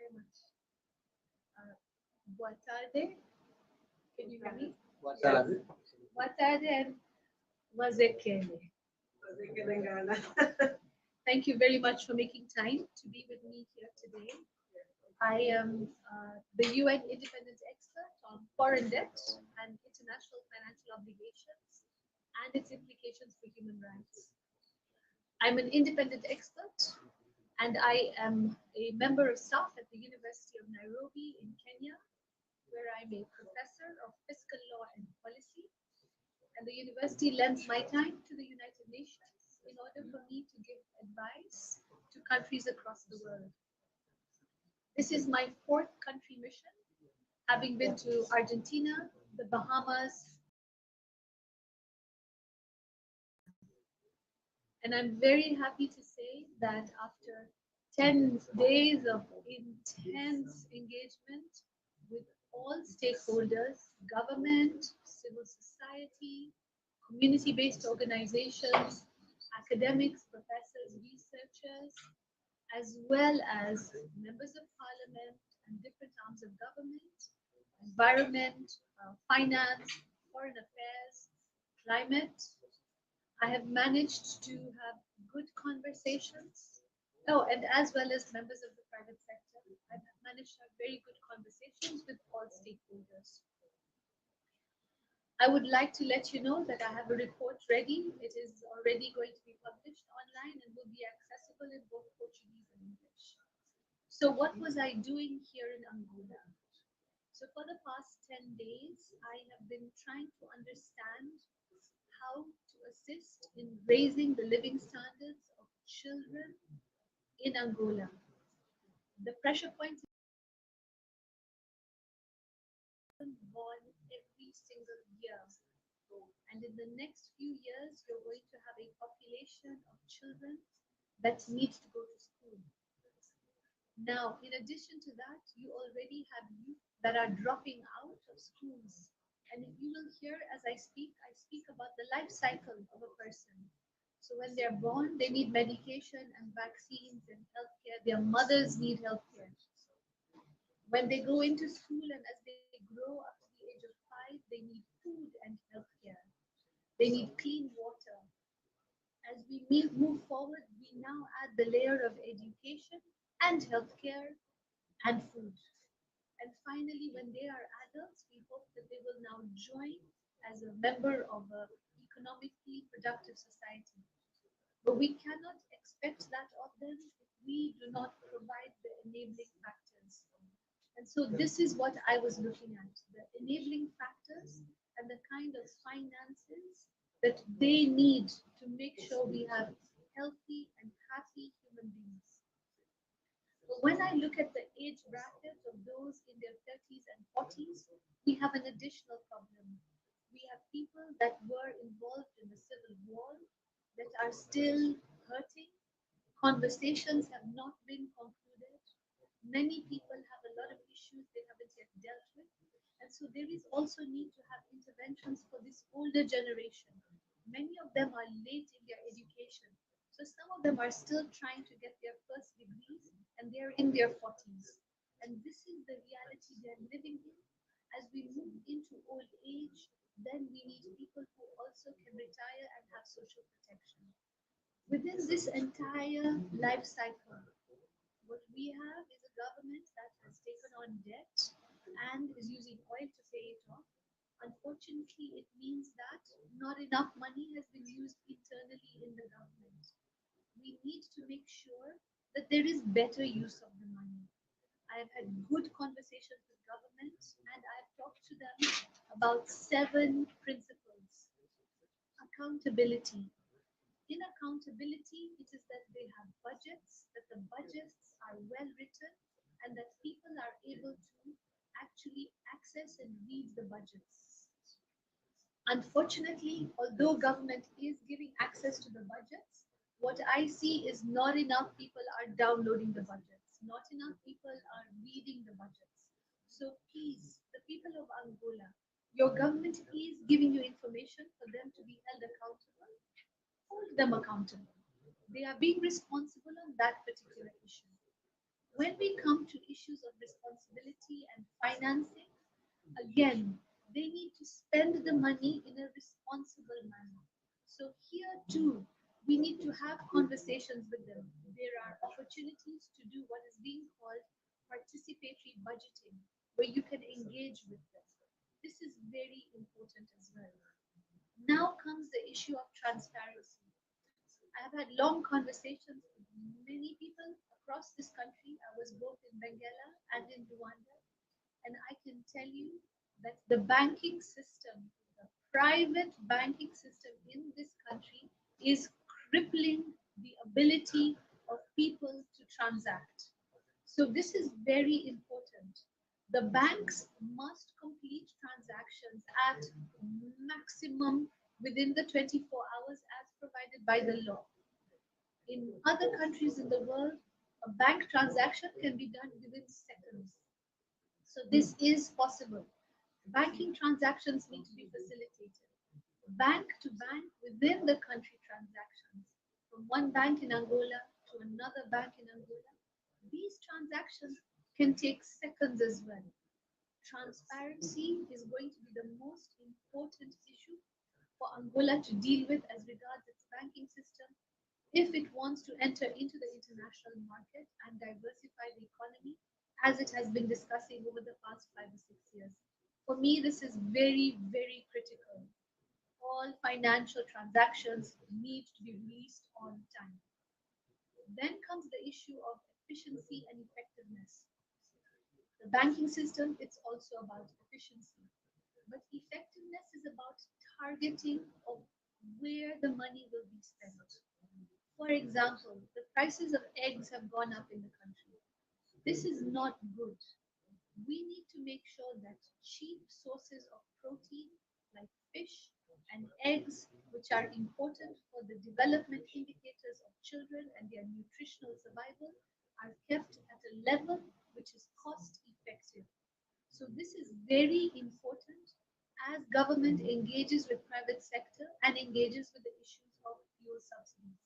very much. Boa tarde. Can you hear me? Boa tarde. Boa tarde and Wazekele. Thank you very much for making time to be with me here today. I am the UN Independent Expert on Foreign Debt and International Financial Obligations and its implications for human rights. I'm an independent expert and I am a member of staff at the University of Nairobi in Kenya, where I'm a professor of fiscal law and policy. And the university lends my time to the United Nations in order for me to give advice to countries across the world. This is my fourth country mission, having been to Argentina, the Bahamas, and I'm very happy to say that after 10 days of intense engagement with all stakeholders, government, civil society, community-based organizations, academics, professors, researchers, as well as members of parliament and different arms of government, environment, finance, foreign affairs, climate. I have managed to have good conversations. Oh, and as well as members of the private sector, I've managed to have very good conversations with all stakeholders. I would like to let you know that I have a report ready. It is already going to be published online and will be accessible in both Portuguese and English. So what was I doing here in Angola? So for the past 10 days, I have been trying to understand how to assist in raising the living standards of children in Angola. The pressure point is born every single year. And in the next few years, you're going to have a population of children that need to go to school. Now, in addition to that, you already have youth that are dropping out of schools. And if you will hear as I speak about the life cycle of a person. So when they're born, they need medication and vaccines and healthcare. Their mothers need healthcare. When they go into school and as they grow up to the age of 5, they need food and healthcare. They need clean water. As we move forward, we now add the layer of education and healthcare and food. And finally, when they are adults, we hope that they will now join as a member of an economically productive society. But we cannot expect that of them if we do not provide the enabling factors. And so this is what I was looking at, the enabling factors and the kind of finances that they need to make sure we have healthy and happy human beings. But when I look at the age bracket of those in their 30s and 40s, we have an additional problem. We have people that were involved in the civil war that are still hurting. Conversations have not been concluded. Many people have a lot of issues they haven't yet dealt with. And so there is also need to have interventions for this older generation. Many of them are late in their education. So some of them are still trying to get their first degrees and they're in their 40s. And this is the reality they're living in. As we move into old age, then we need people who also can retire and have social protection. Within this entire life cycle, what we have is a government that has taken on debt and is using oil to pay it off. Unfortunately, it means that not enough money has been used internally in the government. We need to make sure that there is better use of the money. I have had good conversations with government and I have talked to them about 7 principles. Accountability. In accountability, it is that they have budgets, that the budgets are well written, and that people are able to actually access and read the budgets. Unfortunately, although government is giving access to the budgets, what I see is not enough people are downloading the budgets, not enough people are reading the budgets. So please, the people of Angola, your government is giving you information for them to be held accountable. Hold them accountable. They are being responsible on that particular issue. When we come to issues of responsibility and financing, again, they need to spend the money in a responsible manner. So here too, we need to have conversations with them. There are opportunities to do what is being called participatory budgeting, where you can engage with them. This is very important as well. Now comes the issue of transparency. I have had long conversations with many people across this country. I was both in Benguela and in Rwanda, and I can tell you that the banking system, the private banking system in this country is crippling the ability of people to transact. So this is very important. The banks must complete transactions at maximum within the 24 hours as provided by the law. In other countries in the world, a bank transaction can be done within seconds. So this is possible. Banking transactions need to be facilitated. Bank to bank within the country transactions, from one bank in Angola to another bank in Angola. These transactions can take seconds as well. Transparency is going to be the most important issue for Angola to deal with as regards its banking system if it wants to enter into the international market and diversify the economy as it has been discussing over the past 5 or 6 years. For me, this is very, very critical. All financial transactions need to be released on time. Then comes the issue of efficiency and effectiveness. The banking system, it's also about efficiency. But effectiveness is about targeting of where the money will be spent. For example, the prices of eggs have gone up in the country. This is not good. We need to make sure that cheap sources of protein like fish and eggs, which are important for the development indicators of children and their nutritional survival, are kept at a level which is cost effective. So this is very important as government engages with private sector and engages with the issues of fuel subsidies.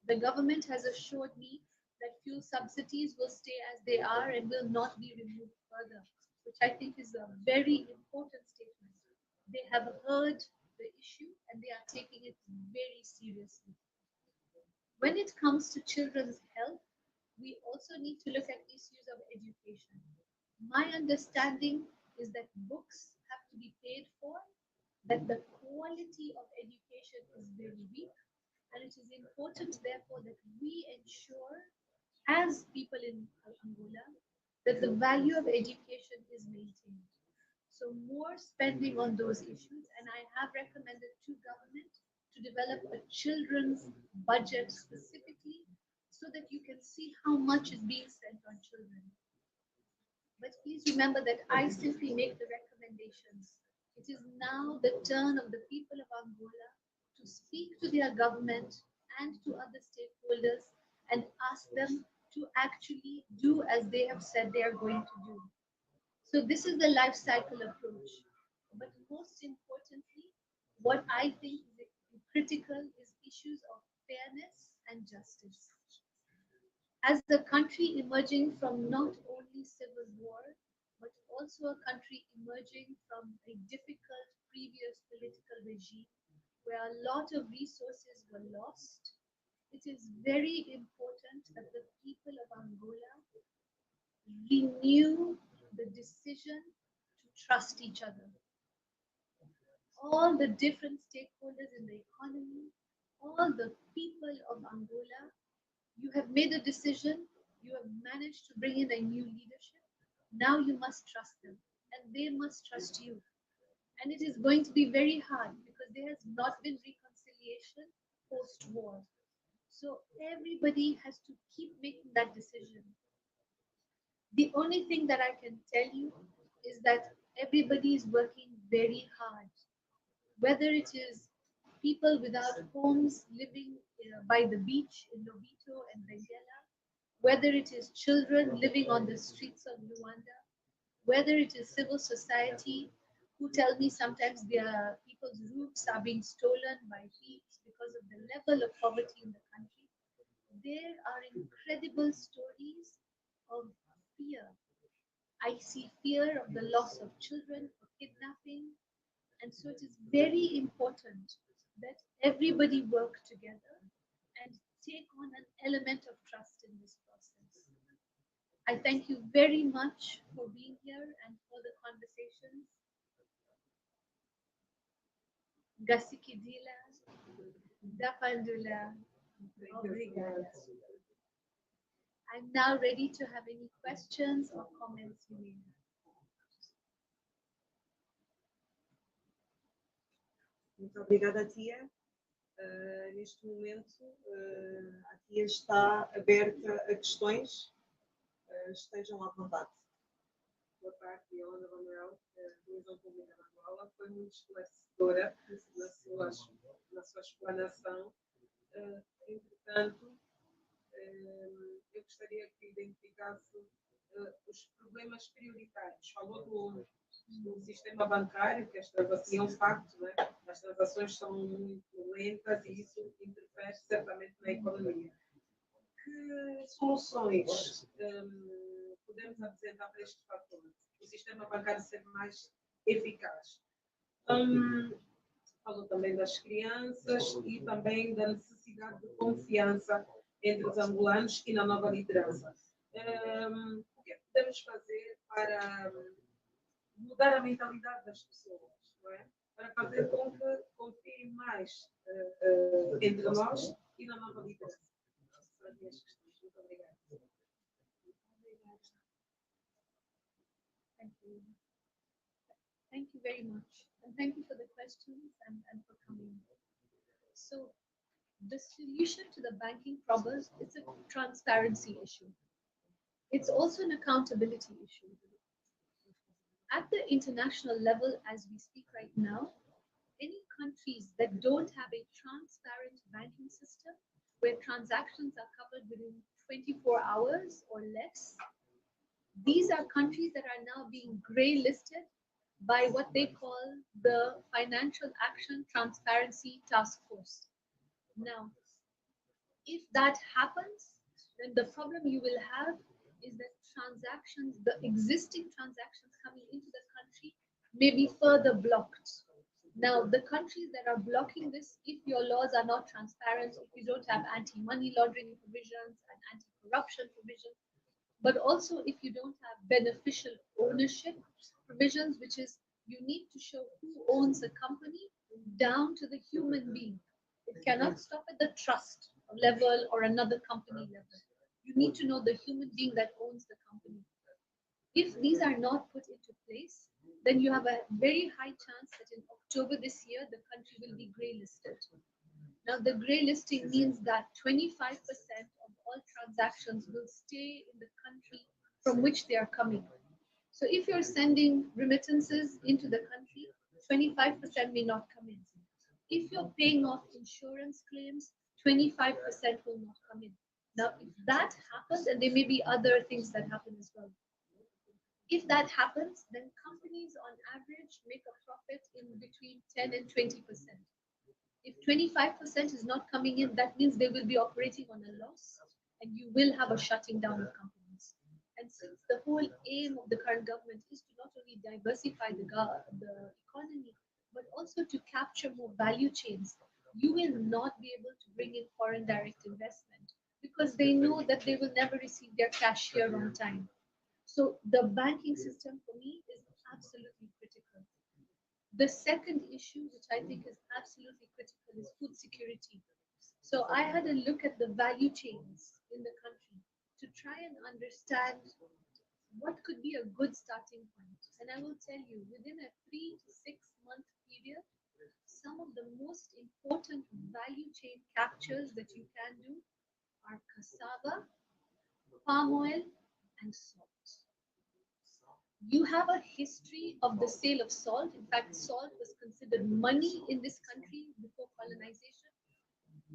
The government has assured me that fuel subsidies will stay as they are and will not be removed further, which I think is a very important statement. They have heard the issue and they are taking it very seriously. When it comes to children's health, we also need to look at issues of education. My understanding is that books have to be paid for, that the quality of education is very weak, and it is important, therefore, that we ensure, as people in Angola, that the value of education is maintained. So more spending on those issues, and I have recommended to government to develop a children's budget specifically so that you can see how much is being spent on children. But please remember that I simply make the recommendations. It is now the turn of the people of Angola to speak to their government and to other stakeholders and ask them to actually do as they have said they are going to do. So this is the life cycle approach. But most importantly, what I think is critical is issues of fairness and justice. As a country emerging from not only civil war, but also a country emerging from a difficult previous political regime where a lot of resources were lost, it is very important that the people of Angola renew the decision to trust each other. All the different stakeholders in the economy, all the people of Angola, you have made a decision, you have managed to bring in a new leadership. Now you must trust them, and they must trust you. And it is going to be very hard because there has not been reconciliation post war. So everybody has to keep making that decision. The only thing that I can tell you is that everybody is working very hard, whether it is people without homes living by the beach in Lobito and Benguela, whether it is children living on the streets of Rwanda, whether it is civil society who tell me sometimes their people's roofs are being stolen by thieves because of the level of poverty in the country. There are incredible stories, of fear. I see fear of the loss of children, of kidnapping, and so it is very important that everybody work together and take on an element of trust in this process. I thank you very much for being here and for the conversations. Gasikidila, Dapandula, Obrigada. I'm now ready to have any questions or comments you may have. Muito obrigada, tia. Neste momento, a tia está aberta a questões. Estejam à vontade. Boa tarde, Ana Manuel, da Televisão Pública de Angola. Foi muito esclarecedora na sua explanação. Entretanto, eu gostaria que identificasse os problemas prioritários. Falou do sistema bancário, que assim é um facto, né? As transações são muito lentas e isso interfere certamente na economia. Que soluções podemos apresentar para este fator? O sistema bancário ser mais eficaz. Falou também das crianças e também da necessidade de confiança entre os angolanos e na nova liderança. O que é que podemos fazer para mudar a mentalidade das pessoas, não é? Para fazer com que confiem mais entre nós e na nova liderança? Essas são as minhas questões. Muito obrigada. Thank you. Thank you very much. And thank you for the questions and for coming. So, the solution to the banking problems is a transparency issue. It's also an accountability issue. At the international level, as we speak right now, any countries that don't have a transparent banking system, where transactions are covered within 24 hours or less, these are countries that are now being grey listed by what they call the Financial Action Transparency Task Force. Now, if that happens, then the problem you will have is that transactions, the existing transactions coming into the country may be further blocked. Now, the countries that are blocking this, if your laws are not transparent, if you don't have anti-money laundering provisions and anti-corruption provisions, but also if you don't have beneficial ownership provisions, which is you need to show who owns a company down to the human being. It cannot stop at the trust level or another company level. You need to know the human being that owns the company. If these are not put into place, then you have a very high chance that in October this year, the country will be grey listed. Now, the grey listing means that 25% of all transactions will stay in the country from which they are coming. So if you're sending remittances into the country, 25% may not come in. If you're paying off insurance claims, 25% will not come in. Now, if that happens, and there may be other things that happen as well. If that happens, then companies on average make a profit in between 10 and 20%. If 25% is not coming in, that means they will be operating on a loss and you will have a shutting down of companies. And since the whole aim of the current government is to not only diversify the economy, but also to capture more value chains, you will not be able to bring in foreign direct investment because they know that they will never receive their cash here on time. So the banking system for me is absolutely critical. The second issue, which I think is absolutely critical, is food security. So I had a look at the value chains in the country to try and understand what could be a good starting point. And I will tell you, within a 3 to 6 month period, some of the most important value chain captures that you can do are cassava, palm oil, and salt. You have a history of the sale of salt. In fact, salt was considered money in this country before colonization.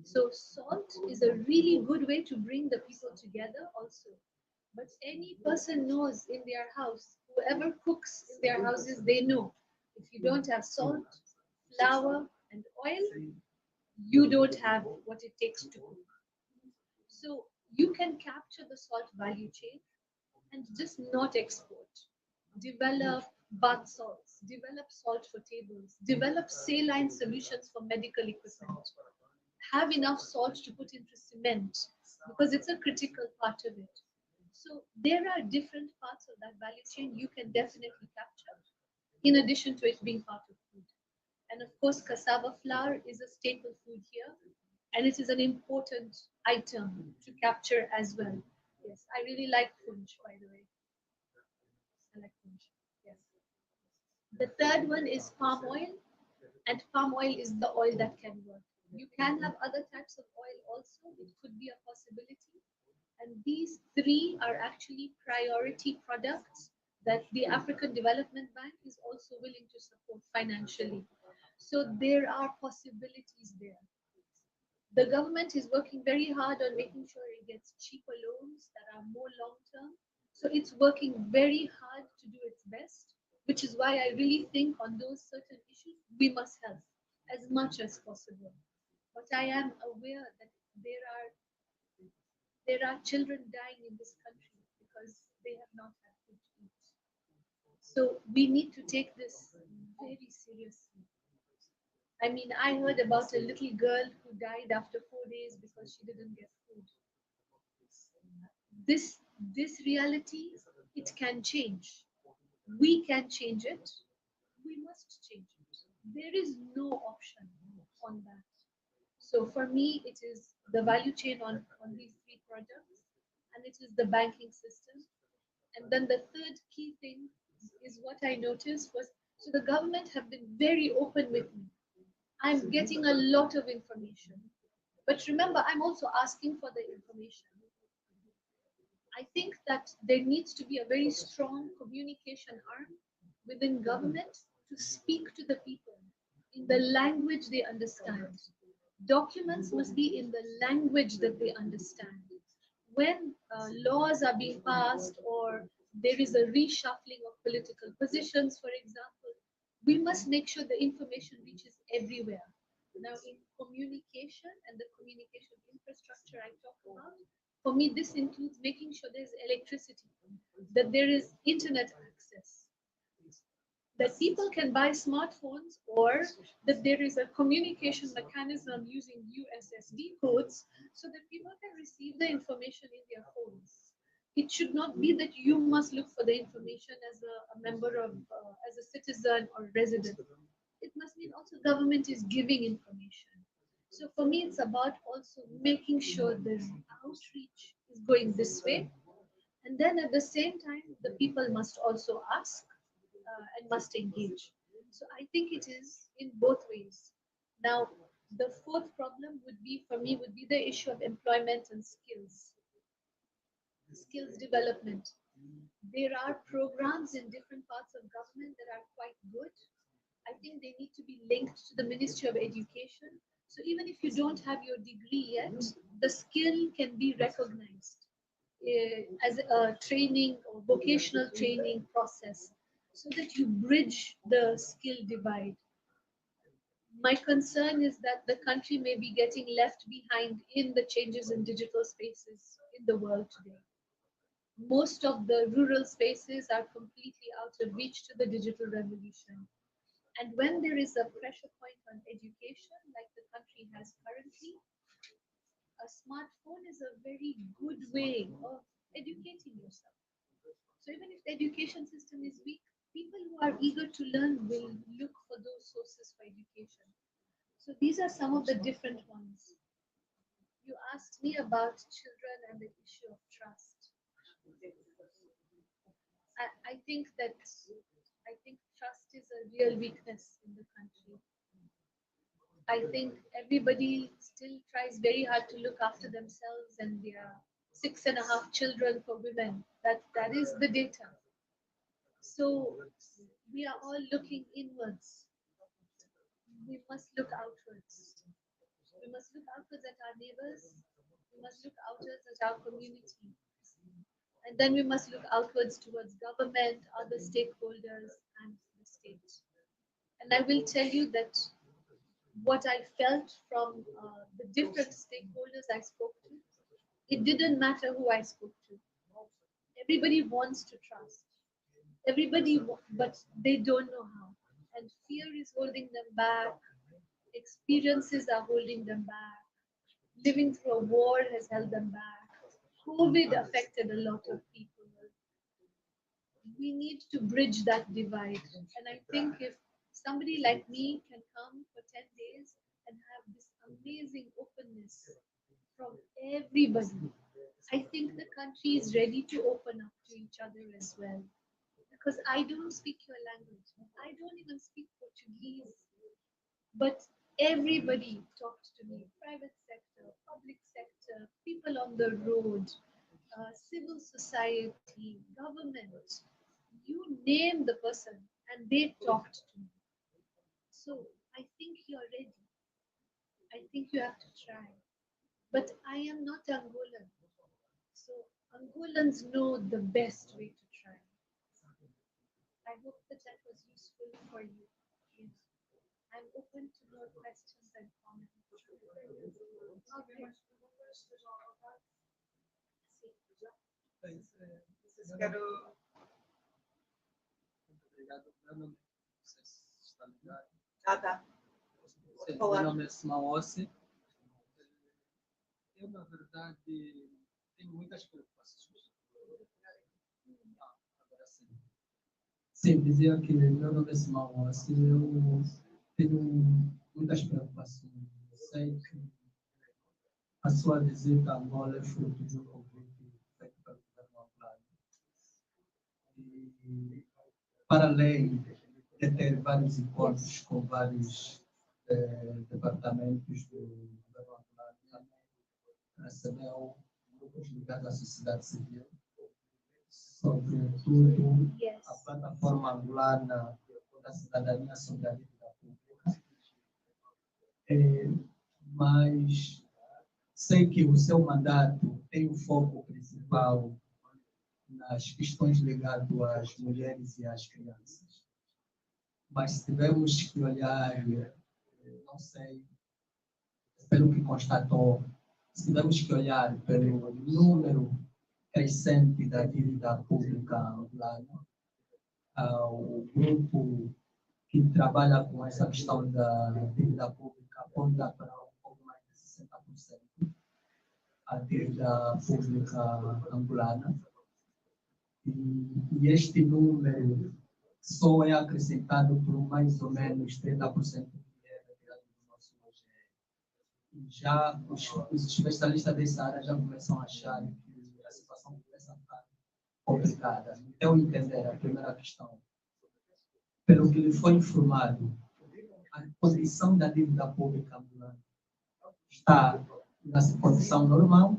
So salt is a really good way to bring the people together also. But any person knows in their house, whoever cooks in their houses, they know if you don't have salt, flour, and oil, you don't have what it takes to cook. So you can capture the salt value chain. and just not export. Develop bath salts, develop salt for tables, develop saline solutions for medical equipment. Have enough salt to put into cement because it's a critical part of it. So there are different parts of that value chain you can definitely capture in addition to it being part of food. And of course, cassava flour is a staple food here, and it is an important item to capture as well. Yes, I really like punch, by the way. I like punch. Yes. The third one is palm oil, and palm oil is the oil that can work. You can have other types of oil also, it could be a possibility. And these three are actually priority products that the African Development Bank is also willing to support financially. So there are possibilities there. The government is working very hard on making sure it gets cheaper loans that are more long term. So it's working very hard to do its best, which is why I really think on those certain issues, we must help as much as possible. But I am aware that there are there are children dying in this country because they have not had food to eat. So we need to take this very seriously. I mean, I heard about a little girl who died after 4 days because she didn't get food. This reality, it can change. We can change it. We must change it. There is no option on that. So for me, it is the value chain on these three projects, and it is the banking system. And then the third key thing is what I noticed was so the government have been very open with me. I'm getting a lot of information. But remember, I'm also asking for the information. I think that there needs to be a very strong communication arm within government to speak to the people in the language they understand. Documents must be in the language that they understand. When laws are being passed or there is a reshuffling of political positions, for example, we must make sure the information reaches everywhere. Now, in communication and the communication infrastructure I talk about, for me, this includes making sure there's electricity, that there is internet access, that people can buy smartphones, or that there is a communication mechanism using USSD codes so that people can receive the information in their phones. It should not be that you must look for the information as a member of, as a citizen or resident. It must mean also government is giving information. So for me, it's about also making sure the outreach is going this way. And then at the same time, the people must also ask and must engage. So I think it is in both ways. Now, the fourth problem would be for me would be the issue of employment and skills development. There are programs in different parts of government that are quite good. I think they need to be linked to the Ministry of Education. So even if you don't have your degree yet, the skill can be recognized as a training or vocational training process so that you bridge the skill divide. My concern is that the country may be getting left behind in the changes in digital spaces in the world today. Most of the rural spaces are completely out of reach to the digital revolution. And when there is a pressure point on education, like the country has currently, a smartphone is a very good way of educating yourself. So even if the education system is weak, people who are eager to learn will look for those sources for education. So these are some of the different ones. You asked me about children and the issue of trust. I think that I think trust is a real weakness in the country. I think everybody still tries very hard to look after themselves and their 6.5 children for women. That is the data. So we are all looking inwards. We must look outwards. We must look outwards at our neighbors. We must look outwards at our community. And then we must look outwards towards government, other stakeholders, and the state. And I will tell you that what I felt from the different stakeholders I spoke to, it didn't matter who I spoke to. Everybody wants to trust. But they don't know how. And fear is holding them back. Experiences are holding them back. Living through a war has held them back. COVID affected a lot of people. We need to bridge that divide. And I think if somebody like me can come for 10 days and have this amazing openness from everybody, I think the country is ready to open up to each other as well. Because I don't speak your language. I don't even speak Portuguese. But everybody talked to me, private sector, public sector, people on the road, civil society, government. You name the person and they talked to me. So I think you're ready. I think you have to try. But I am not Angolan. So Angolans know the best way to try. I hope that that was useful for you. Yes. I'm open to more questions and comments. Okay. Vocês querem. Obrigado. Meu nome, não sei se está ligado. Tá. Meu nome é Simão Ossi. Eu, na verdade, tenho muitas preocupações. Agora sim. Sim, dizia que meu nome é Simão Ossi. Eu tenho muitas preocupações. Eu sei que a sua visita a Angola é fruto de um convite feito pelo governo angolano. E, para além de ter vários encontros com vários departamentos do governo angolano, também recebeu grupos ligados à sociedade civil, sobretudo a plataforma angolana da cidadania sobre a dívida pública. Mas sei que o seu mandato tem o foco principal nas questões ligadas às mulheres e às crianças. Mas se tivermos que olhar, não sei, pelo que constatou, se tivermos que olhar pelo número crescente da dívida pública angolana, o grupo que trabalha com essa questão da dívida pública aponta para um pouco mais de 60% a dívida pública angolana. E este número só é acrescentado por mais ou menos 30% do que é retirado do nosso OGE. E já os especialistas dessa área já começam a achar que a situação começa a ficar complicada. Então, entender a primeira questão. Pelo que lhe foi informado, a condição da dívida pública angolana está na condição normal,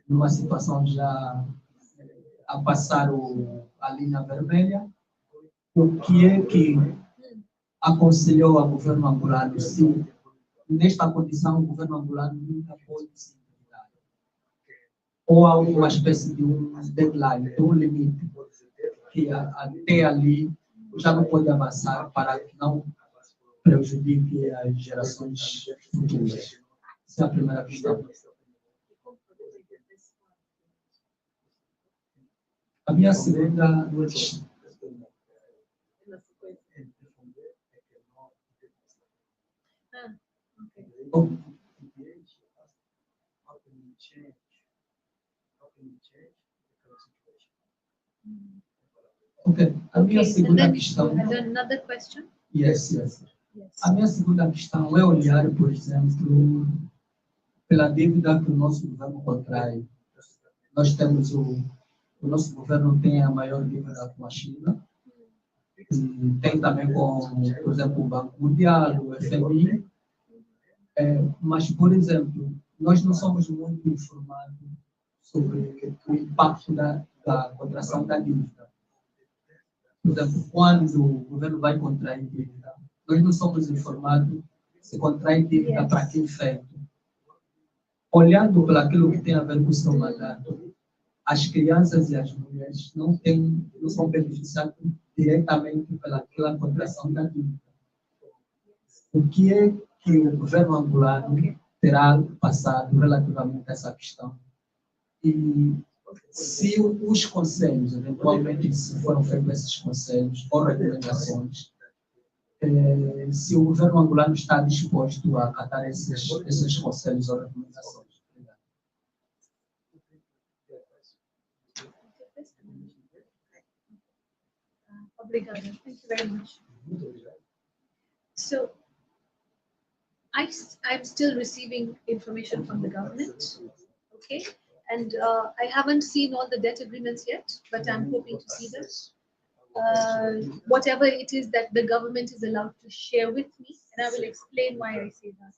numa situação já a passar a linha vermelha. O que é que aconselhou ao governo angolano? Se nesta condição o governo angolano nunca pode se endividar, ou há uma espécie de um deadline, de um limite, que até ali já não pode avançar para que não prejudique as gerações futuras. Essa é a primeira questão. A minha segunda questão. Okay. A minha segunda questão. Another question? Yes. A minha segunda questão é olhar, por exemplo, pela dívida que o nosso governo contrai. Nós temos o nosso governo tem a maior dívida com a China. E tem também com, por exemplo, o Banco Mundial, o FMI. Mas, por exemplo, nós não somos muito informados sobre o impacto da contração da dívida. Por exemplo, quando o governo vai contrair dívida, nós não somos informados se contrai dívida para que efeito. Olhando para aquilo que tem a ver com o seu mandato, as crianças e as mulheres não são beneficiadas diretamente pelaquela contração da dívida. O que é que o governo angolano terá passado relativamente a essa questão? E se os conselhos, eventualmente, se foram feitos esses conselhos ou recomendações, se o governo angolano está disposto a acatar esses conselhos ou recomendações. Obrigada. Thank you very much. So, I'm still receiving information from the government, okay? And I haven't seen all the debt agreements yet, but I'm hoping to see them. Whatever it is that the government is allowed to share with me, and I will explain why I say that.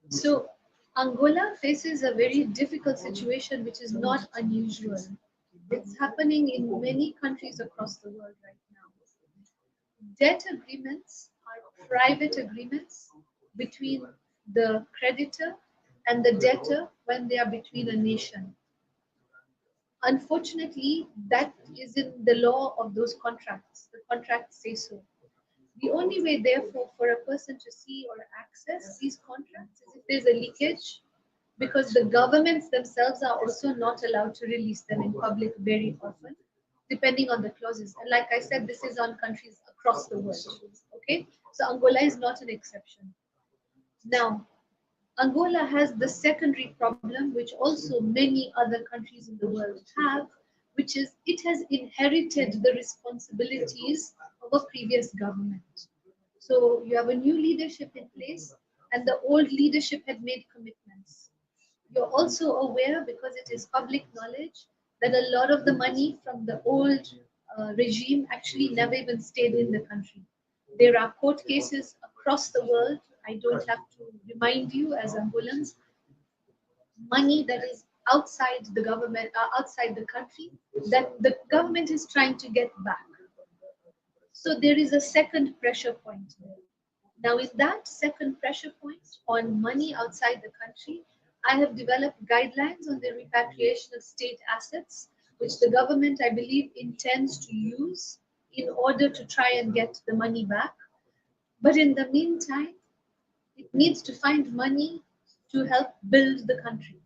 So, Angola faces a very difficult situation which is not unusual. It's happening in many countries across the world right now. Debt agreements are private agreements between the creditor and the debtor when they are between a nation. Unfortunately, that is in the law of those contracts. The contracts say so. The only way, therefore, for a person to see or access these contracts is if there's a leakage, because the governments themselves are also not allowed to release them in public very often, depending on the clauses. And like I said, this is on countries across the world. Okay, so Angola is not an exception. Now, Angola has the secondary problem, which also many other countries in the world have, which is it has inherited the responsibilities of a previous government. So you have a new leadership in place, and the old leadership had made commitments. You're also aware, because it is public knowledge, that a lot of the money from the old regime actually never even stayed in the country. There are court cases across the world. I don't have to remind you as Angolans, money that is outside the government, outside the country, that the government is trying to get back. So there is a second pressure point there. Now, in that second pressure point on money outside the country, I have developed guidelines on the repatriation of state assets, which the government, I believe, intends to use in order to try and get the money back. But in the meantime, it needs to find money to help build the country.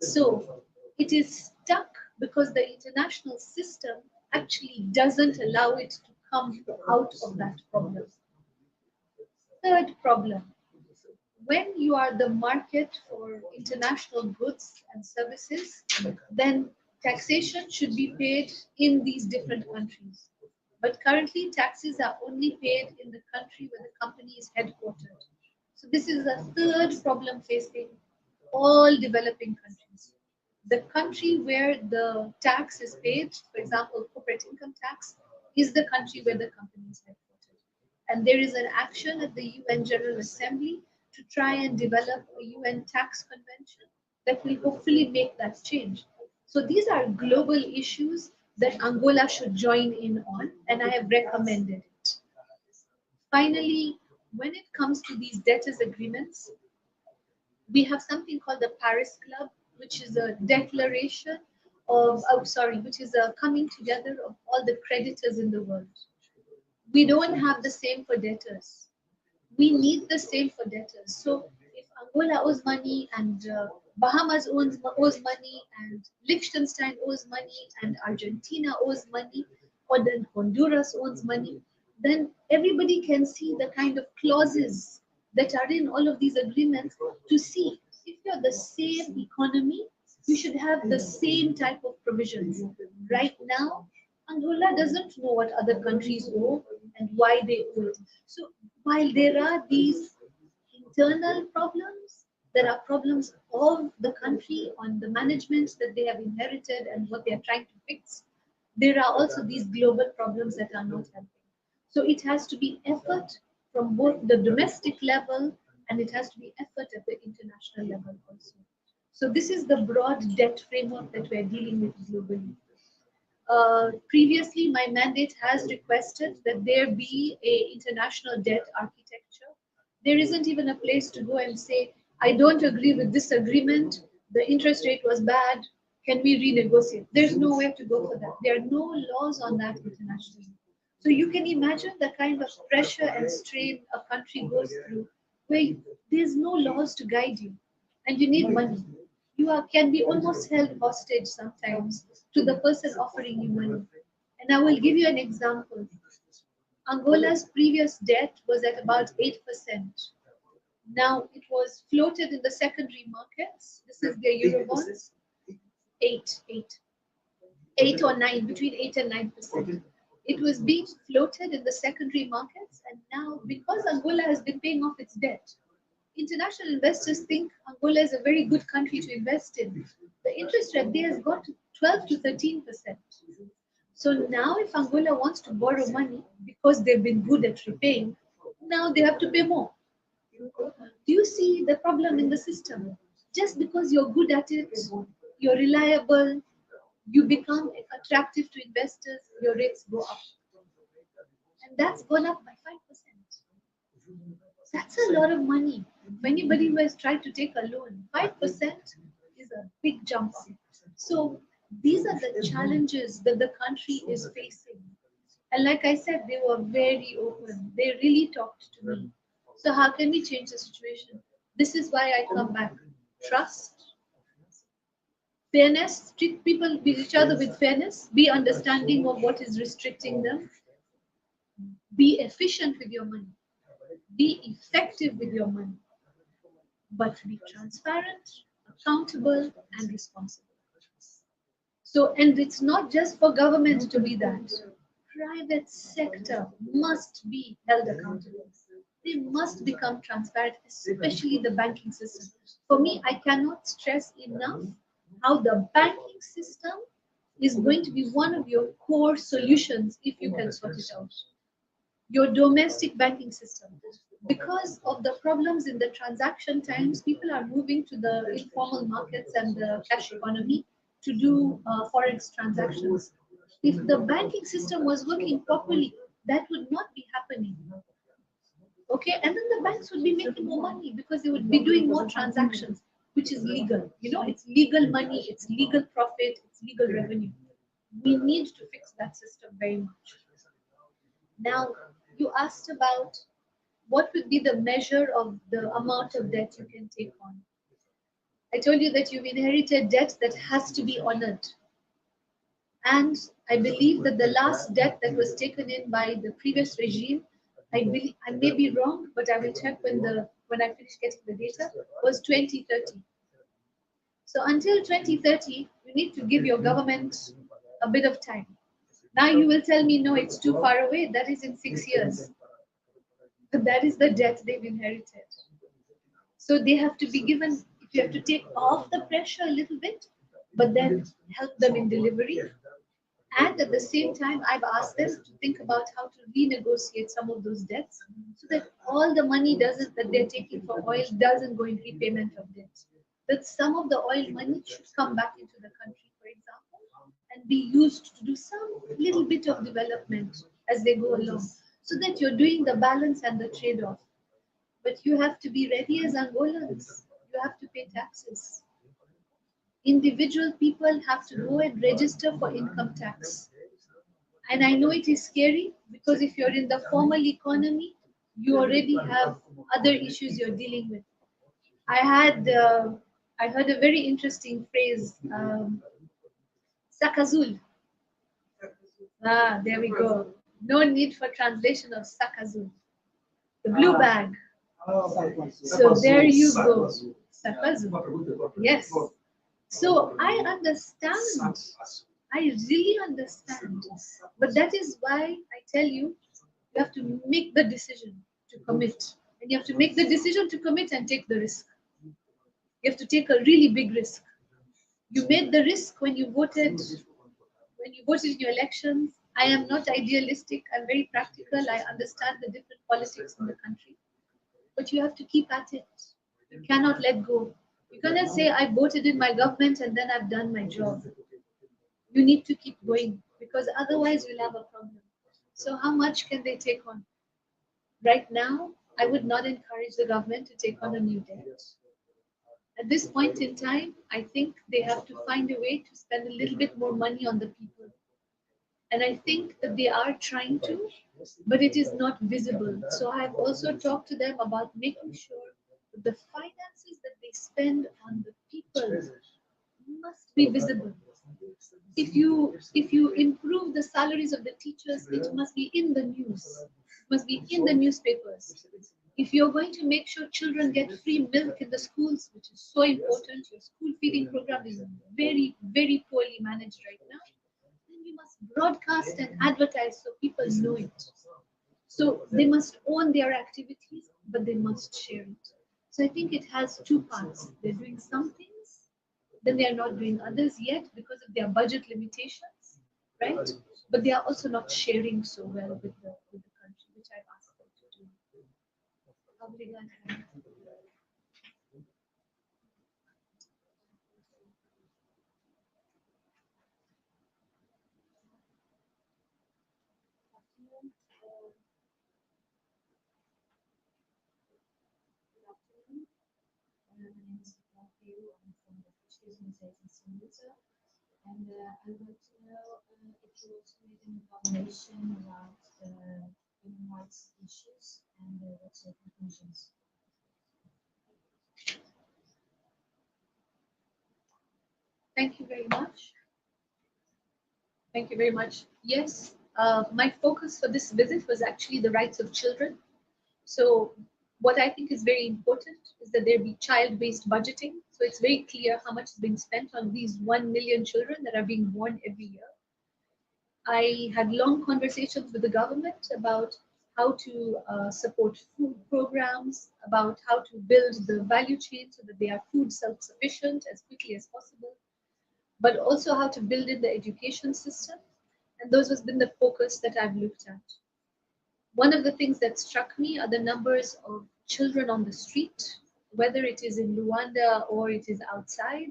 So it is stuck because the international system actually doesn't allow it to come out of that problem. Third problem, when you are the market for international goods and services, then taxation should be paid in these different countries. But currently, taxes are only paid in the country where the company is headquartered. So this is a third problem facing all developing countries. The country where the tax is paid, for example, corporate income tax, is the country where the company is headquartered. And there is an action at the UN General Assembly to try and develop a UN tax convention that will hopefully make that change. So these are global issues that Angola should join in on, and I have recommended it. Finally, when it comes to these debtors agreements, we have something called the Paris Club, which is a declaration of, which is a coming together of all the creditors in the world. We don't have the same for debtors. We need the same for debtors. So if Angola owes money and Bahamas owes money and Liechtenstein owes money and Argentina owes money, or then Honduras owes money, then everybody can see the kind of clauses that are in all of these agreements to see if you're the same economy, you should have the same type of provisions. Right now, Angola doesn't know what other countries owe and why they owe it. So while there are these internal problems, there are problems of the country on the management that they have inherited and what they are trying to fix. There are also these global problems that are not helping. So it has to be effort from both the domestic level and it has to be effort at the international level also. So this is the broad debt framework that we're dealing with globally. Previously, my mandate has requested that there be an international debt architecture. There isn't even a place to go and say, I don't agree with this agreement, the interest rate was bad, can we renegotiate? There's nowhere to go for that. There are no laws on that internationally. So you can imagine the kind of pressure and strain a country goes through where there's no laws to guide you and you need money. can be almost held hostage sometimes to the person offering you money. And I will give you an example. Angola's previous debt was at about 8%. Now it was floated in the secondary markets. This is the Eurobonds. 8 or 9, between 8 and 9%. It was being floated in the secondary markets, and now because Angola has been paying off its debt, international investors think Angola is a very good country to invest in. The interest rate there has got to 12 to 13%. So now if Angola wants to borrow money because they've been good at repaying, now they have to pay more. Do you see the problem in the system? Just because you're good at it, you're reliable, you become attractive to investors, your rates go up. And that's gone up by 5%. That's a lot of money. For anybody who has tried to take a loan, 5% is a big jump. So these are the challenges that the country is facing. And like I said, they were very open. They really talked to me. So how can we change the situation? This is why I come back. Trust, fairness, treat people with each other with fairness, be understanding of what is restricting them, be efficient with your money, be effective with your money, but be transparent, accountable, and responsible. So, and it's not just for government to be that. Private sector must be held accountable. They must become transparent, especially the banking system. For me, I cannot stress enough how the banking system is going to be one of your core solutions if you can sort it out. Your domestic banking system. Because of the problems in the transaction times, people are moving to the informal markets and the cash economy to do forex transactions. If the banking system was working properly, that would not be happening. Okay, and then the banks would be making more money because they would be doing more transactions, which is legal. You know, it's legal money, it's legal profit, it's legal revenue. We need to fix that system very much. Now, you asked about what would be the measure of the amount of debt you can take on. I told you that you've inherited debt that has to be honored. And I believe that the last debt that was taken in by the previous regime, I may be wrong, but I will check when I finish getting the data, was 2030. So until 2030, you need to give your government a bit of time. Now you will tell me, no, it's too far away. That is in 6 years. But that is the debt they've inherited. So they have to be given, if you have to take off the pressure a little bit, but then help them in delivery. And at the same time, I've asked them to think about how to renegotiate some of those debts so that all the money that they're taking for oil doesn't go in repayment of debt. That some of the oil money should come back into the country, for example, and be used to do some little bit of development as they go along, so that you're doing the balance and the trade-off. But you have to be ready as Angolans. You have to pay taxes. Individual people have to go and register for income tax. And I know it is scary because if you're in the formal economy, you already have other issues you're dealing with. I heard a very interesting phrase, Sakazul. Ah, there we go. No need for translation of Sakazul. The blue bag. So there you go. Sakazul. Yes. So I understand. I really understand. But that is why I tell you, you have to make the decision to commit. And you have to make the decision to commit and take the risk. You have to take a really big risk. You made the risk when you voted in your elections. I am not idealistic. I'm very practical. I understand the different politics in the country. But you have to keep at it. You cannot let go. You cannot say, I voted in my government and then I've done my job. You need to keep going because otherwise you'll have a problem. So how much can they take on? Right now, I would not encourage the government to take on a new debt. At this point in time, I think they have to find a way to spend a little bit more money on the people. And I think that they are trying to, but it is not visible. So I've also talked to them about making sure that the finances that they spend on the people to be visible. If you improve the salaries of the teachers, it must be in the news. It must be in the newspapers. If you're going to make sure children get free milk in the schools, which is so important, your school feeding program is very, very poorly managed right now, then you must broadcast and advertise so people know it. So they must own their activities, but they must share it. So I think it has two parts. They're doing some things, then they are not doing others yet because of their budget limitations, right? But they are also not sharing so well with the country, which I've asked them to do. Obrigada. My name is Matthew. I'm from the Fisheries Agency in Utah. And I'd like to know if you also made an evaluation about human rights issues and what's your conclusions? Thank you very much. Thank you very much. Yes, my focus for this visit was actually the rights of children. So what I think is very important is that there be child-based budgeting. So it's very clear how much is being spent on these 1 million children that are being born every year. I had long conversations with the government about how to support food programs, about how to build the value chain so that they are food self-sufficient as quickly as possible, but also how to build in the education system. And those has been the focus that I've looked at. One of the things that struck me are the numbers of children on the street, whether it is in Luanda or it is outside.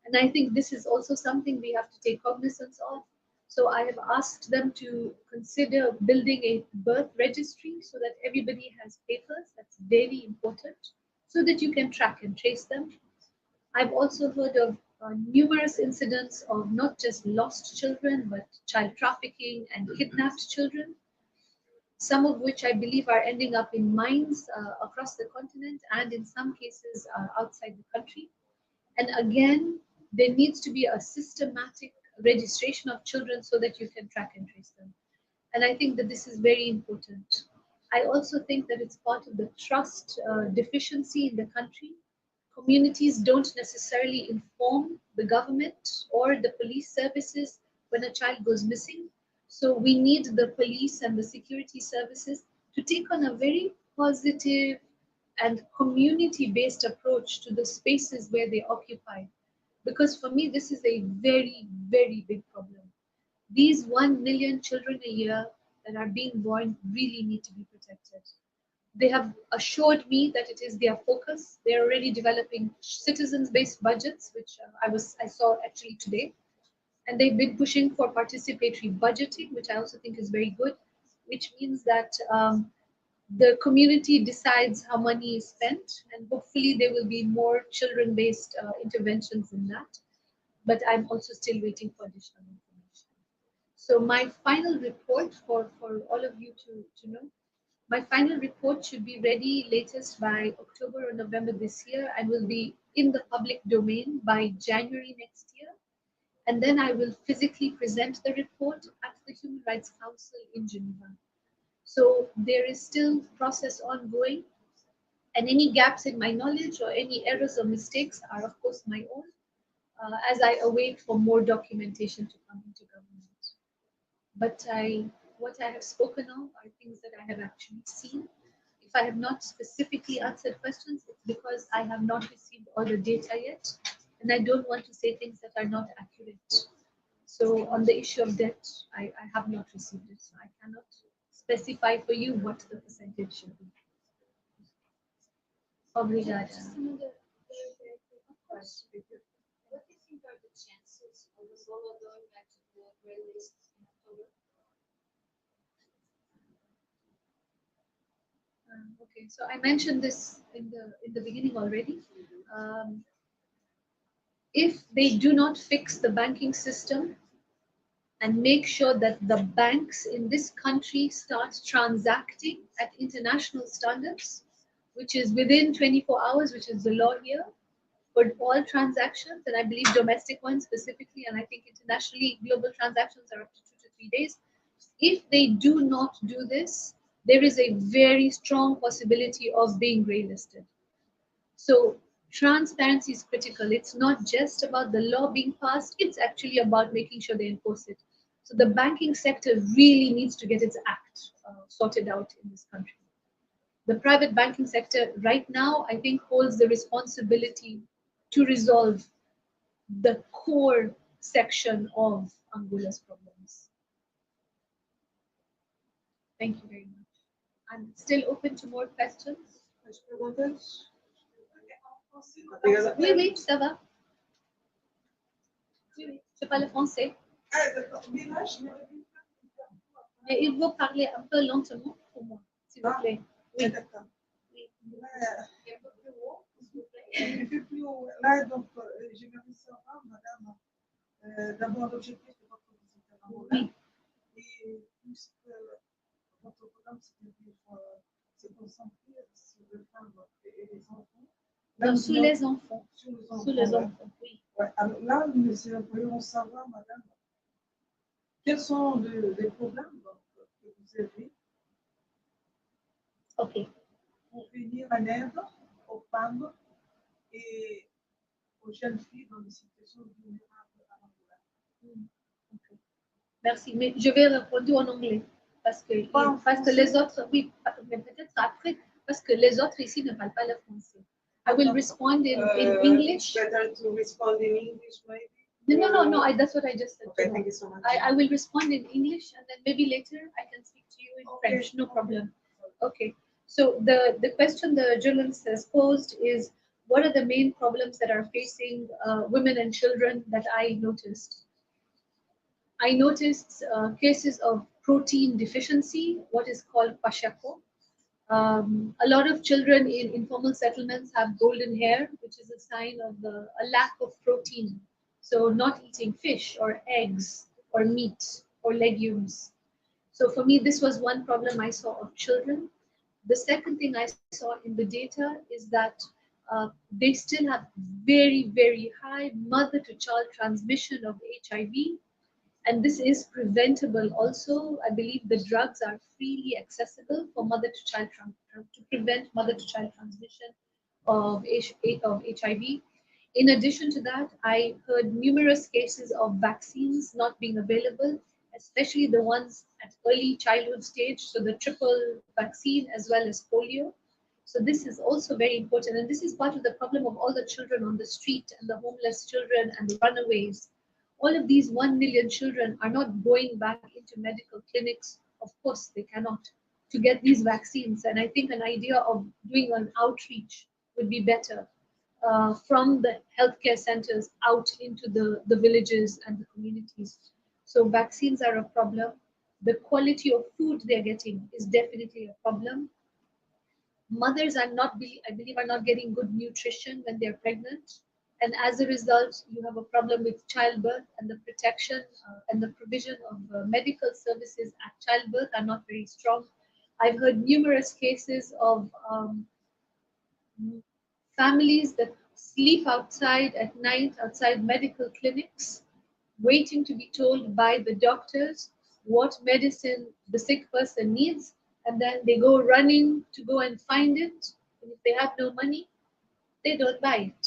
And I think this is also something we have to take cognizance of. So I have asked them to consider building a birth registry so that everybody has papers. That's very important so that you can track and trace them. I've also heard of numerous incidents of not just lost children, but child trafficking and kidnapped children, some of which I believe are ending up in mines across the continent and in some cases outside the country. And again, there needs to be a systematic registration of children so that you can track and trace them. And I think that this is very important. I also think that it's part of the trust deficiency in the country. Communities don't necessarily inform the government or the police services when a child goes missing. So we need the police and the security services to take on a very positive and community-based approach to the spaces where they occupy. Because for me, this is a very, very big problem. These 1 million children a year that are being born really need to be protected. They have assured me that it is their focus. They're already developing citizens-based budgets, which I saw actually today. And they've been pushing for participatory budgeting, which I also think is very good, which means that the community decides how money is spent, and hopefully there will be more children-based interventions in that. But I'm also still waiting for additional information. So my final report for all of you to know, my final report should be ready latest by October or November this year and will be in the public domain by January next year. And then I will physically present the report at the Human Rights Council in Geneva. So there is still process ongoing, and any gaps in my knowledge or any errors or mistakes are of course my own, as I await for more documentation to come into government. But what I have spoken of are things that I have actually seen. If I have not specifically answered questions, it's because I have not received all the data yet, and I don't want to say things that are not accurate. So on the issue of debt, I have not received it, so I cannot specify for you what the percentage should be. Obrigada. Just another very quick question. What do you think are the chances of Angola going back to the gray list in October? Okay, so I mentioned this in the beginning already. If they do not fix the banking system and make sure that the banks in this country start transacting at international standards, which is within 24 hours, which is the law here, for all transactions, and I believe domestic ones specifically, and I think internationally global transactions are up to 2 to 3 days. If they do not do this, there is a very strong possibility of being grey-listed. So transparency is critical. It's not just about the law being passed, it's actually about making sure they enforce it. So the banking sector really needs to get its act sorted out in this country. The private banking sector right now, I think, holds the responsibility to resolve the core section of Angola's problems. Thank you very much. I'm still open to more questions. As perguntas? Oui, oui, ça va. Oui, oui, je parle français. Mais il faut parler un peu lentement pour moi, s'il vous plaît. Oui. D'accord. Oui. Un peu plus haut. Là, donc, j'aimerais savoir, madame, d'abord l'objectif de votre visite à Angola. Oui. Et puisque votre programme, c'est concentré sur les femmes et les enfants. Là, Non, sous les enfants. Sur les enfants. Sous les ouais. enfants, oui. Ouais. Alors là, nous aimerions savoir, madame, quels sont les problèmes donc, que vous avez Ok. pour venir en aide aux femmes et aux jeunes filles dans des situations vulnérables à Angola. Ok. Merci, mais je vais répondre en anglais parce que les autres, oui, mais peut-être après, parce que les autres ici ne parlent pas le français. I will respond in English. Better to respond in English, maybe? No, that's what I just said. Okay, thank you so much. I will respond in English and then maybe later I can speak to you in French, no problem. Okay, so the question the journalist has posed is, what are the main problems that are facing women and children that I noticed? I noticed cases of protein deficiency, what is called kwashako. A lot of children in informal settlements have golden hair, which is a sign of a lack of protein. So not eating fish or eggs or meat or legumes. So for me, this was one problem I saw of children. The second thing I saw in the data is that they still have very, very high mother-to-child transmission of HIV. And this is preventable also. I believe the drugs are freely accessible for mother-to-child to prevent mother-to-child transmission of HIV. In addition to that, I heard numerous cases of vaccines not being available, especially the ones at early childhood stage, so the triple vaccine as well as polio. So this is also very important, and this is part of the problem of all the children on the street and the homeless children and the runaways. All of these 1 million children are not going back into medical clinics. Of course, they cannot, to get these vaccines. And I think an idea of doing an outreach would be better from the healthcare centers out into the villages and the communities. So vaccines are a problem. The quality of food they're getting is definitely a problem. Mothers are not, I believe, are not getting good nutrition when they're pregnant. And as a result, you have a problem with childbirth, and the protection and the provision of medical services at childbirth are not very strong. I've heard numerous cases of families that sleep outside at night, outside medical clinics, waiting to be told by the doctors what medicine the sick person needs, and then they go running to go and find it. And if they have no money, they don't buy it.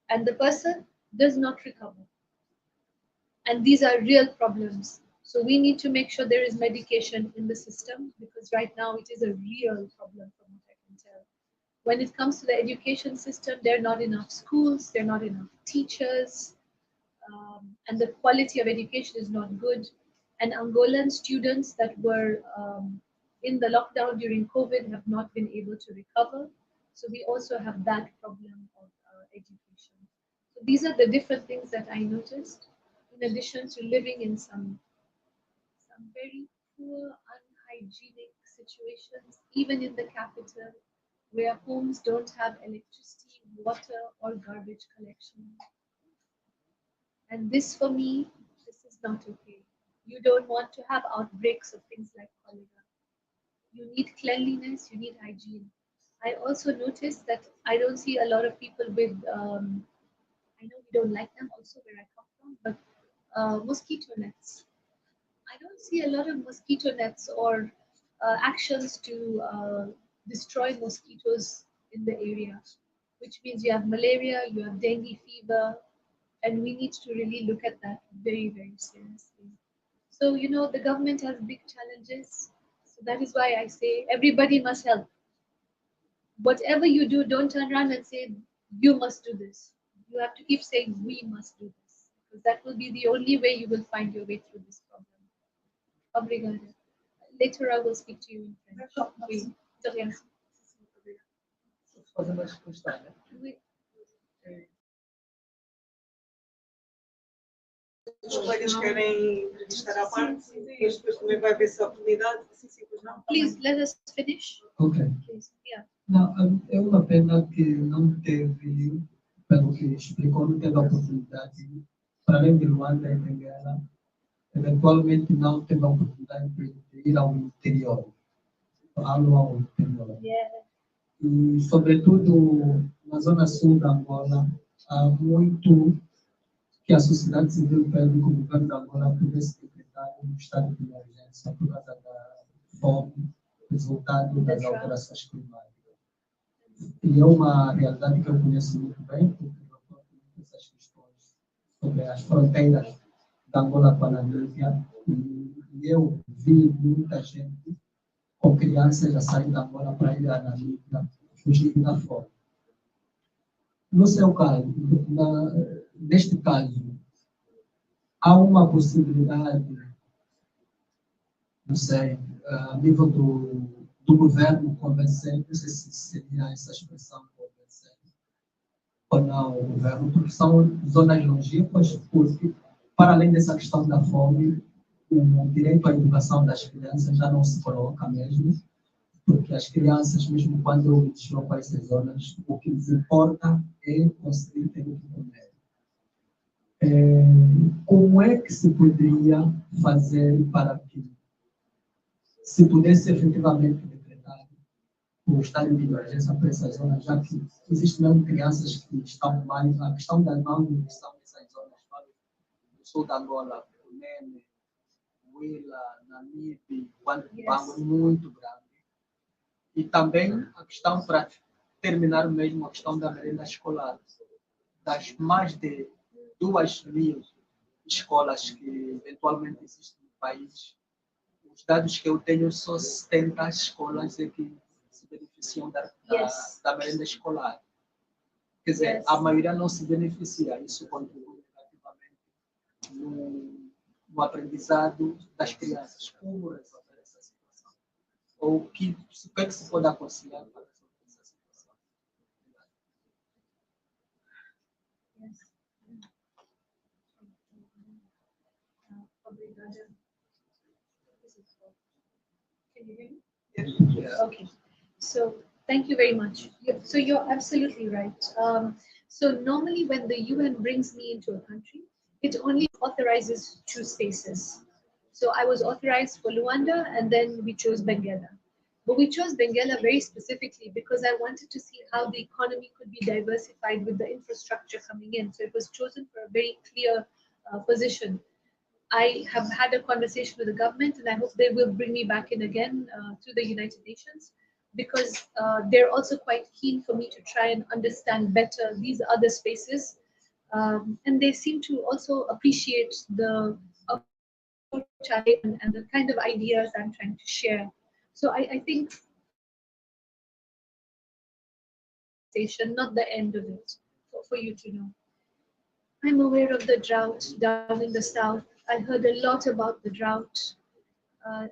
And the person does not recover. And these are real problems. So we need to make sure there is medication in the system, because right now it is a real problem from what I can tell. When it comes to the education system, there are not enough schools, there are not enough teachers, and the quality of education is not good. And Angolan students that were in the lockdown during COVID have not been able to recover. So we also have that problem of education. So these are the different things that I noticed, in addition to living in some very poor, unhygienic situations, even in the capital, where homes don't have electricity, water, or garbage collection. And this, for me, this is not okay. You don't want to have outbreaks of things like cholera. You need cleanliness, you need hygiene. I also noticed that I don't see a lot of people with, I know we don't like them also where I come from, but mosquito nets. I don't see a lot of mosquito nets or actions to destroy mosquitoes in the area, which means you have malaria, you have dengue fever, and we need to really look at that very, very seriously. So, the government has big challenges. So that is why I say everybody must help. Whatever you do, don't turn around and say, you must do this. You have to keep saying, we must do this. Because that will be the only way you will find your way through this problem. Obrigada. Later I will speak to you in French. Oui. De rien. Fazer mais questão, né? Oui. Os colegas querem entrevistar à parte, mas depois também vai haver essa oportunidade. Sim, sim, pois não. Please, let us finish. Ok. Please. Yeah. Não, é uma pena que não teve, pelo que explicou, não teve a oportunidade, para além de Luanda e Benguela, eventualmente não teve a oportunidade de ir ao interior, ao interior. Yeah. E, sobretudo, na zona sul da Angola, há muito que a sociedade civil pede que o governo da Angola pudesse decretar um estado de emergência por causa da fome, resultado das alterações climáticas. E é uma realidade que eu conheço muito bem, porque eu toco essas questões sobre as fronteiras da Angola com a Namíbia, e eu vi muita gente com crianças a sair da Angola para ir à Namíbia, fugindo da fome. No seu caso, neste caso, há uma possibilidade, não sei, a nível do governo convencer, não sei se seria essa expressão convencer, ou não o governo, porque são zonas longínquas, porque, para além dessa questão da fome, o direito à educação das crianças já não se coloca mesmo, porque as crianças, mesmo quando eu me desloco a essas zonas, o que lhes importa é conseguir ter o que comer. Como é que se poderia fazer para que se pudesse efetivamente decretar o estado de emergência para essas zonas, já que existem mesmo crianças que estão mais, a questão da não nutrição nessas zonas, do sul da Angola, o Nene, Huila, Namibe, Bango, muito grande. E também a questão, para terminar mesmo, a questão da merenda escolar. Das mais de 2.000 escolas que eventualmente existem no país, os dados que eu tenho, só 70 escolas é que se beneficiam da merenda escolar. Quer dizer, a maioria não se beneficia. Isso contribui negativamente no aprendizado das crianças. Como resolver essa situação? Ou o que é que se pode aconselhar para resolver essa situação? Obrigada. Can you hear me? Yes. Okay. So thank you very much. So you're absolutely right. So normally when the UN brings me into a country, it only authorizes 2 spaces. So I was authorized for Luanda and then we chose Benguela. But we chose Benguela very specifically because I wanted to see how the economy could be diversified with the infrastructure coming in. So it was chosen for a very clear position. I have had a conversation with the government and I hope they will bring me back in again to the United Nations because they're also quite keen for me to try and understand better these other spaces. And they seem to also appreciate the approach and the kind of ideas I'm trying to share. So I think not the end of it, for you to know. I'm aware of the drought down in the south. I heard a lot about the drought.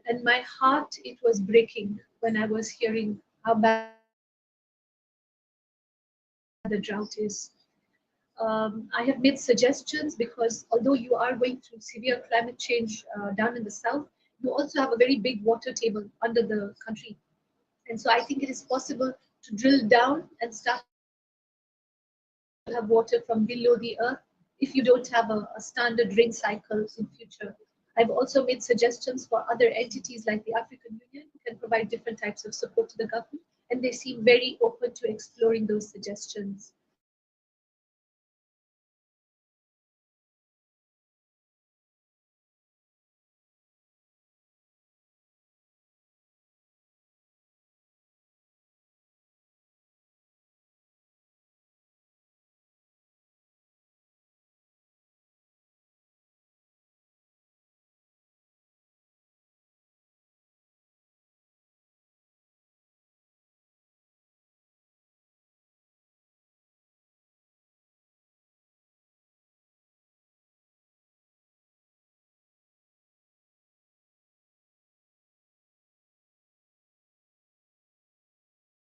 And my heart, it was breaking when I was hearing how bad the drought is. I have made suggestions because although you are going through severe climate change down in the south, you also have a very big water table under the country. And so I think it is possible to drill down and start to have water from below the earth if you don't have a standard rain cycle in future. I've also made suggestions for other entities like the African Union who can provide different types of support to the government. and they seem very open to exploring those suggestions.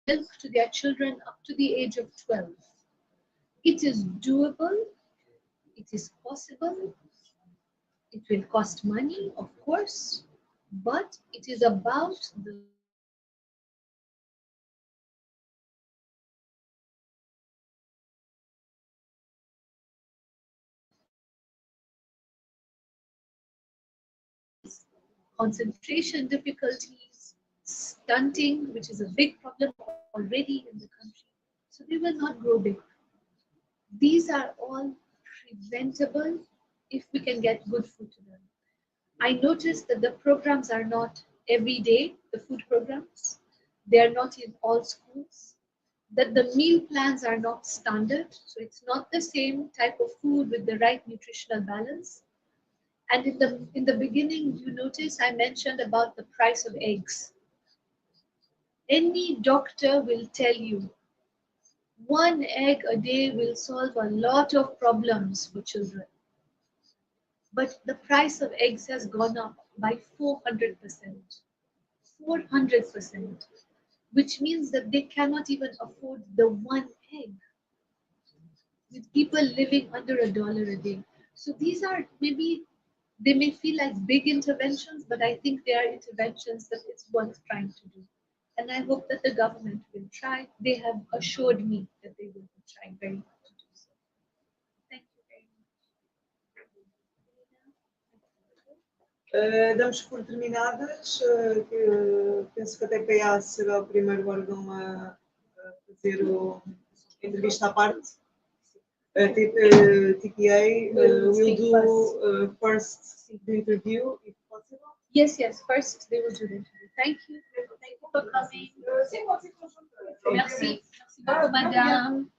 Milk to their children up to the age of 12. It is doable, it is possible, it will cost money, of course, but it is about the concentration difficulties, stunting, which is a big problem already in the country. So they will not grow big. These are all preventable if we can get good food to them. I noticed that the programs are not every day, the food programs. They are not in all schools. That the meal plans are not standard. So it's not the same type of food with the right nutritional balance. And in the beginning, you notice I mentioned about the price of eggs. Any doctor will tell you one egg a day will solve a lot of problems for children. But the price of eggs has gone up by 400%. 400%, which means that they cannot even afford the one egg, with people living under $1 a day. So these are maybe, they may feel like big interventions, but I think they are interventions that it's worth trying to do. And I hope that the government will try. They have assured me that they will be trying very hard to do so. Thank you very much. Damos por terminadas. Penso que a TPA será o primeiro órgão a fazer a entrevista à parte. TPA will do first the interview, if possible. Yes, first they will do the interview. Thank you for coming. Merci. Merci beaucoup, madame.